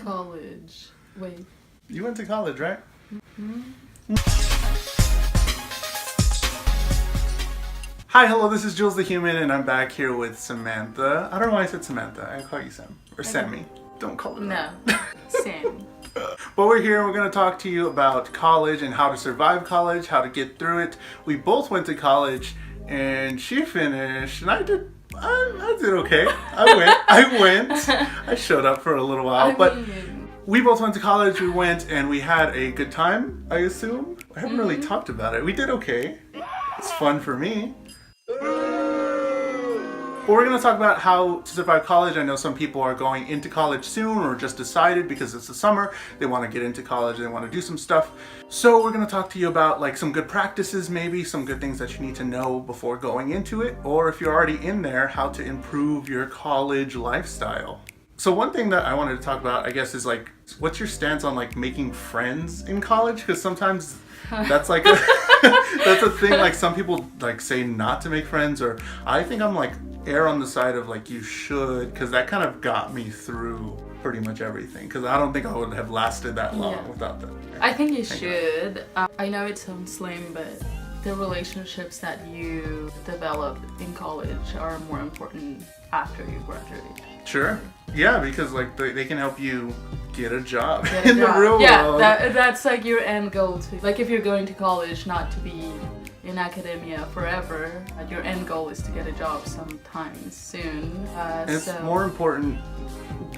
college. Wait. You went to college, right? Mm-hmm. Hi, hello, this is Jules the Human, and I'm back here with Samantha. I don't know why I said Samantha. I call you Sam. Or Sammy. Don't call her No. Sam. But we're here and we're going to talk to you about college and how to survive college, how to get through it. We both went to college, and she finished, and I did okay. I went. I showed up for a little while, but we both went to college. We went and we had a good time, I assume. I haven't really talked about it. We did okay. It's fun for me. But we're going to talk about how to survive college. I know some people are going into college soon or just decided because it's the summer. They want to get into college. They want to do some stuff. So we're going to talk to you about like some good practices, maybe some good things that you need to know before going into it. Or if you're already in there, how to improve your college lifestyle. So one thing that I wanted to talk about, I guess, is like, what's your stance on like making friends in college? Because sometimes that's like that's a thing. Like some people like say not to make friends, or I think I'm like err on the side of like you should, because that kind of got me through pretty much everything. Because I don't think I would have lasted that long without that. I think you should. I know it sounds lame, but the relationships that you develop in college are more important after you graduate. Sure. Yeah, because like they can help you get a job in the real world. Yeah, that's like your end goal too. Like if you're going to college not to be in academia forever, your end goal is to get a job sometime soon. It's more important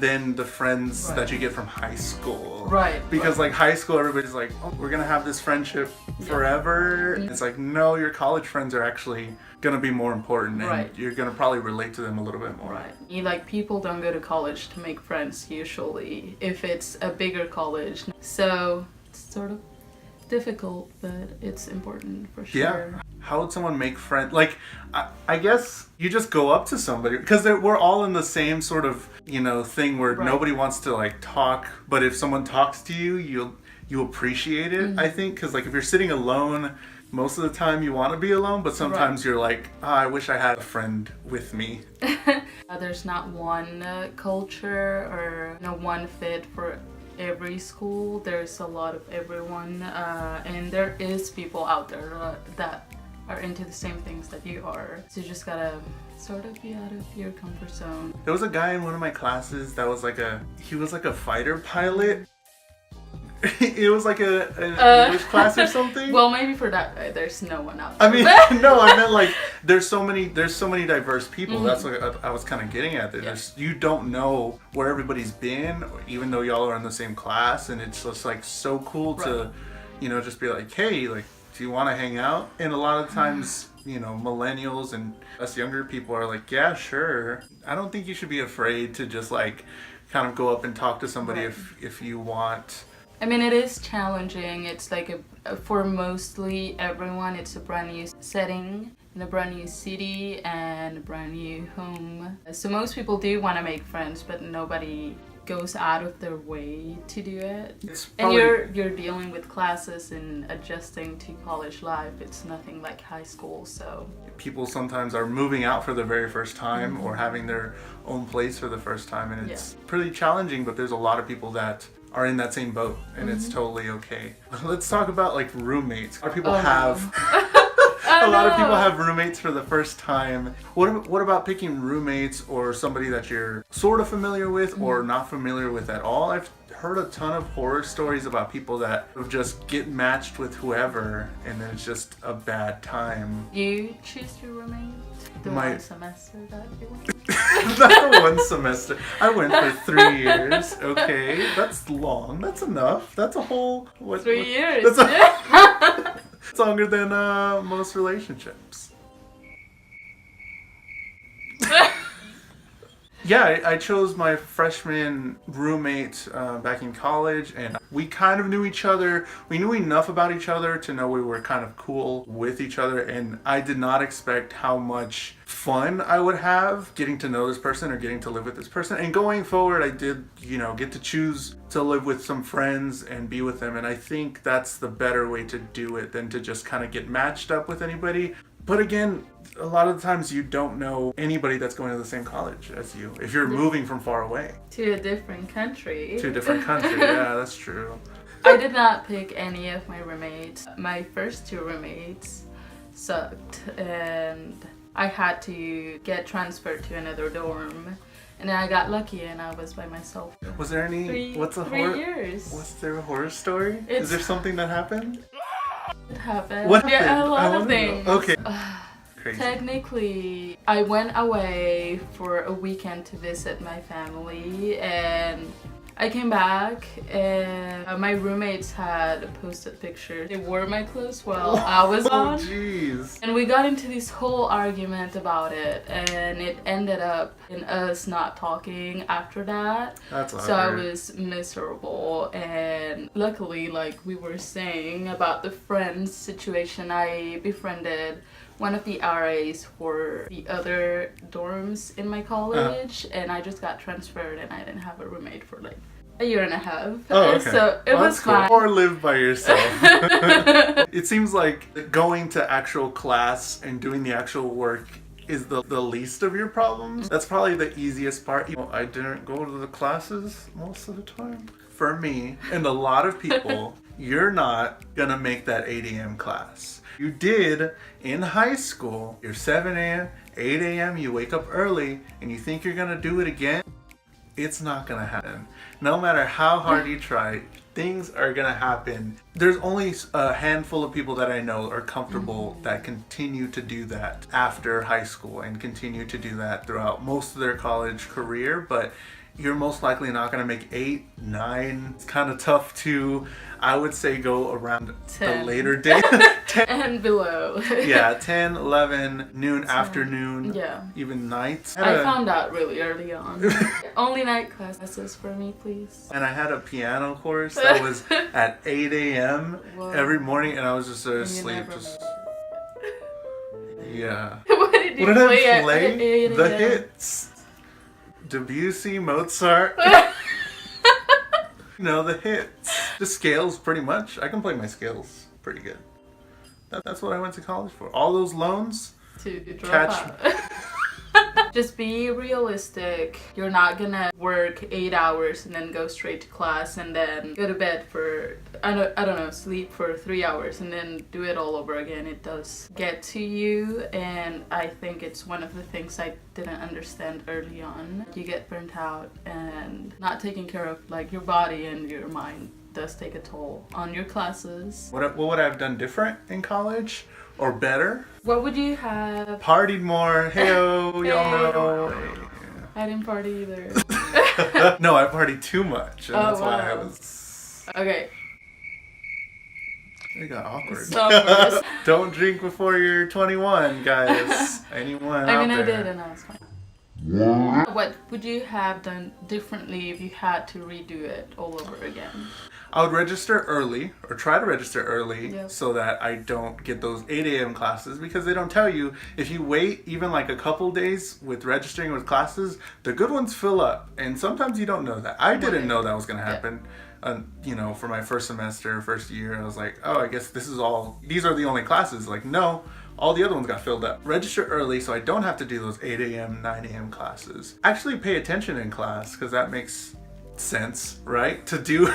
than the friends that you get from high school. Right. Because like high school, everybody's like, oh, we're going to have this friendship forever. Mm-hmm. It's like, no, your college friends are actually going to be more important, and you're going to probably relate to them a little bit more. Right. Like people don't go to college to make friends usually if it's a bigger college. So it's sort of difficult, but it's important for sure. Yeah. How would someone make friends? Like, I guess you just go up to somebody, because we're all in the same sort of, thing where nobody wants to like talk, but if someone talks to you, you appreciate it. Mm-hmm. I think, because like if you're sitting alone, most of the time you want to be alone, but sometimes you're like, I wish I had a friend with me. There's not one culture or one fit for every school. There's a lot of everyone, and there is people out there that are into the same things that you are. So you just gotta sort of be out of your comfort zone. There was a guy in one of my classes that was like he was like a fighter pilot. It was like an English class or something. Well, maybe for that guy, there's no one out there. I mean, no, I meant like there's so many diverse people. Mm-hmm. That's what I was kind of getting at there. Yeah. You don't know where everybody's been, even though y'all are in the same class, and it's just like so cool to, just be like, hey, like, do you want to hang out? And a lot of times, millennials and us younger people are like, yeah, sure. I don't think you should be afraid to just like kind of go up and talk to somebody if you want. I mean, it is challenging. It's like for mostly everyone, it's a brand new setting in a brand new city and a brand new home. So most people do want to make friends, but nobody goes out of their way to do it. And you're dealing with classes and adjusting to college life. It's nothing like high school, so. People sometimes are moving out for the very first time or having their own place for the first time, and it's pretty challenging, but there's a lot of people that are in that same boat, and it's totally okay. Let's talk about like roommates. A lot of people have roommates for the first time. What about picking roommates or somebody that you're sort of familiar with or not familiar with at all? I've heard a ton of horror stories about people that just get matched with whoever, and then it's just a bad time. You choose your roommate? One semester that you went? Not the one semester. I went for 3 years. Okay, that's long. That's enough. That's a whole 3 years. It's longer than most relationships. Yeah, I chose my freshman roommate back in college, and we kind of knew each other. We knew enough about each other to know we were kind of cool with each other, and I did not expect how much fun I would have getting to know this person or getting to live with this person. And going forward, I did, get to choose to live with some friends and be with them, and I think that's the better way to do it than to just kind of get matched up with anybody. But again, a lot of the times you don't know anybody that's going to the same college as you if you're moving from far away. To a different country. To a different country, yeah, that's true. I did not pick any of my roommates. My first 2 roommates sucked, and I had to get transferred to another dorm. And then I got lucky and I was by myself. Was there any, 3 years. Was there a horror story? Is there something that happened? It happened. What happened? Yeah, a lot I of wanna things. know. Okay. Crazy. Technically, I went away for a weekend to visit my family, and I came back and my roommates had posted pictures. They wore my clothes while I was on. Oh jeez. And we got into this whole argument about it, and it ended up in us not talking after that. That's awkward. So I was miserable, and luckily, like we were saying about the friends situation, I befriended one of the RAs for the other dorms in my college, and I just got transferred and I didn't have a roommate for like a year and a half. Oh, okay. So it was that's cool. fine. Or live by yourself. It seems like going to actual class and doing the actual work is the least of your problems. That's probably the easiest part. I didn't go to the classes most of the time. For me, and a lot of people, you're not gonna make that 8 a.m. class. You did in high school, you're 7 a.m., 8 a.m., you wake up early, and you think you're gonna do it again. It's not gonna happen. No matter how hard you try, things are gonna happen. There's only a handful of people that I know are comfortable that continue to do that after high school and continue to do that throughout most of their college career, but you're most likely not gonna make 8, 9. It's kind of tough to, I would say, go around 10. the later day. 10. And below. Yeah, 10, 11, noon, 10. Afternoon, yeah, even nights. I found out really early on. Only night classes for me, please. And I had a piano course that was at 8 a.m. every morning, and I was just asleep. Yeah. What did you what did play I play? At 8 the hits. Debussy, Mozart. The hits. The scales, pretty much. I can play my scales pretty good. That's what I went to college for. All those loans. To drop out. Just be realistic. You're not gonna work 8 hours and then go straight to class and then go to bed for, I don't know, sleep for 3 hours and then do it all over again. It does get to you, and I think it's one of the things I didn't understand early on. You get burnt out, and not taking care of like your body and your mind does take a toll on your classes. What would I have done different in college? Or better? What would you have? Partied more. Hey-o, y'all know. I didn't party either. No, I partied too much. And that's why I was... Okay. It got awkward. Stop. Don't drink before you're 21, guys. Anyone out there? I did, and I was fine. What would you have done differently if you had to redo it all over again? I would register early, or try to register early, so that I don't get those 8 a.m. classes, because they don't tell you, if you wait even like a couple days with registering with classes, the good ones fill up, and sometimes you don't know that. I didn't know that was going to happen. For my first semester, first year, I was like, oh, I guess these are the only classes. Like, no, all the other ones got filled up. Register early so I don't have to do those 8 a.m., 9 a.m. classes. Actually pay attention in class, because that makes sense, right? To do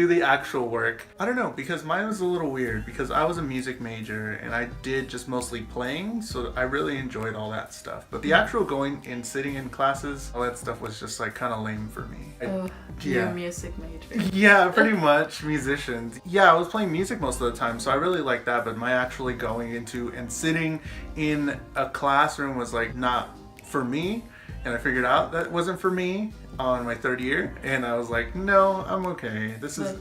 the actual work. I don't know, because mine was a little weird, because I was a music major and I did just mostly playing, so I really enjoyed all that stuff. But the actual going and sitting in classes, all that stuff was just like kind of lame for me. You're a music major. Yeah, pretty much. Musicians. Yeah, I was playing music most of the time, so I really liked that, but my actually going into and sitting in a classroom was like not for me, and I figured out that wasn't for me on my 3rd year, and I was like, no, I'm okay.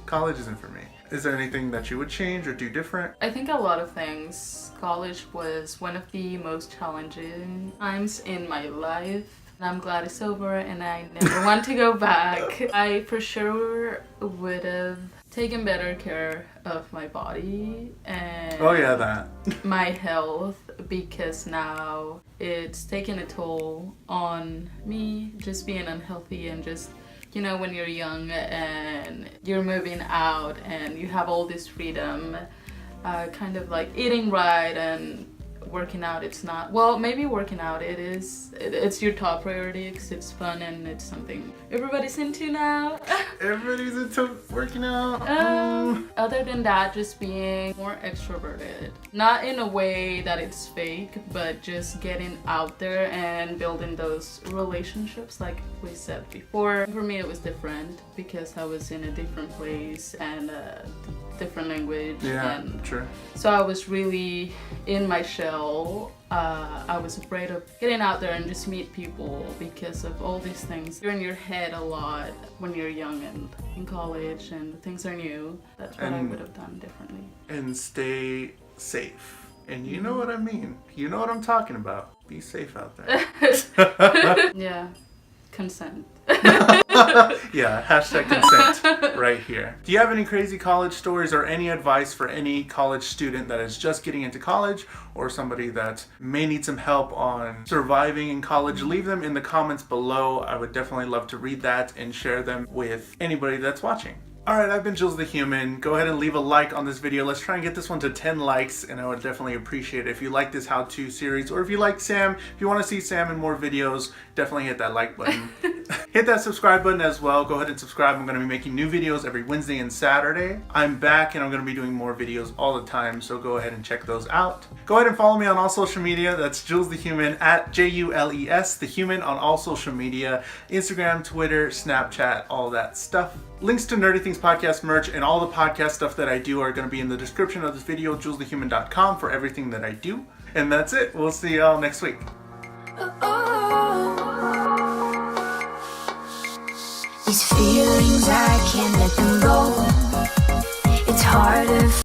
College isn't for me. Is there anything that you would change or do different? I think a lot of things. College was one of the most challenging times in my life. I'm glad it's over and I never want to go back. I for sure would have taken better care of my body and my health, because now it's taken a toll on me, just being unhealthy, and just, when you're young and you're moving out and you have all this freedom, kind of like eating right and working out, it's not, well, maybe working out, it's your top priority because it's fun and it's something everybody's into now. Everybody's into working out. Other than that, just being more extroverted. Not in a way that it's fake, but just getting out there and building those relationships like we said before. For me it was different because I was in a different place and a different language. Yeah, and true. so I was really in my shell. I was afraid of getting out there and just meet people because of all these things. You're in your head a lot when you're young and in college and things are new. That's what I would have done differently. And stay safe. And you know what I mean. You know what I'm talking about. Be safe out there. Yeah. Consent. Yeah, hashtag consent right here. Do you have any crazy college stories or any advice for any college student that is just getting into college or somebody that may need some help on surviving in college? Leave them in the comments below. I would definitely love to read that and share them with anybody that's watching. Alright, I've been Jules the Human. Go ahead and leave a like on this video. Let's try and get this one to 10 likes, and I would definitely appreciate it if you like this how-to series, or if you like Sam, if you want to see Sam in more videos, definitely hit that like button. Hit that subscribe button as well. Go ahead and subscribe. I'm going to be making new videos every Wednesday and Saturday. I'm back and I'm going to be doing more videos all the time, so go ahead and check those out. Go ahead and follow me on all social media. That's Jules the Human, at JULES the Human on all social media. Instagram, Twitter, Snapchat, all that stuff. Links to Nerdy Things Podcast merch and all the podcast stuff that I do are going to be in the description of this video, JulesTheHuman.com, for everything that I do. And that's it. We'll see y'all next week. These feelings, I can't let them go. It's harder.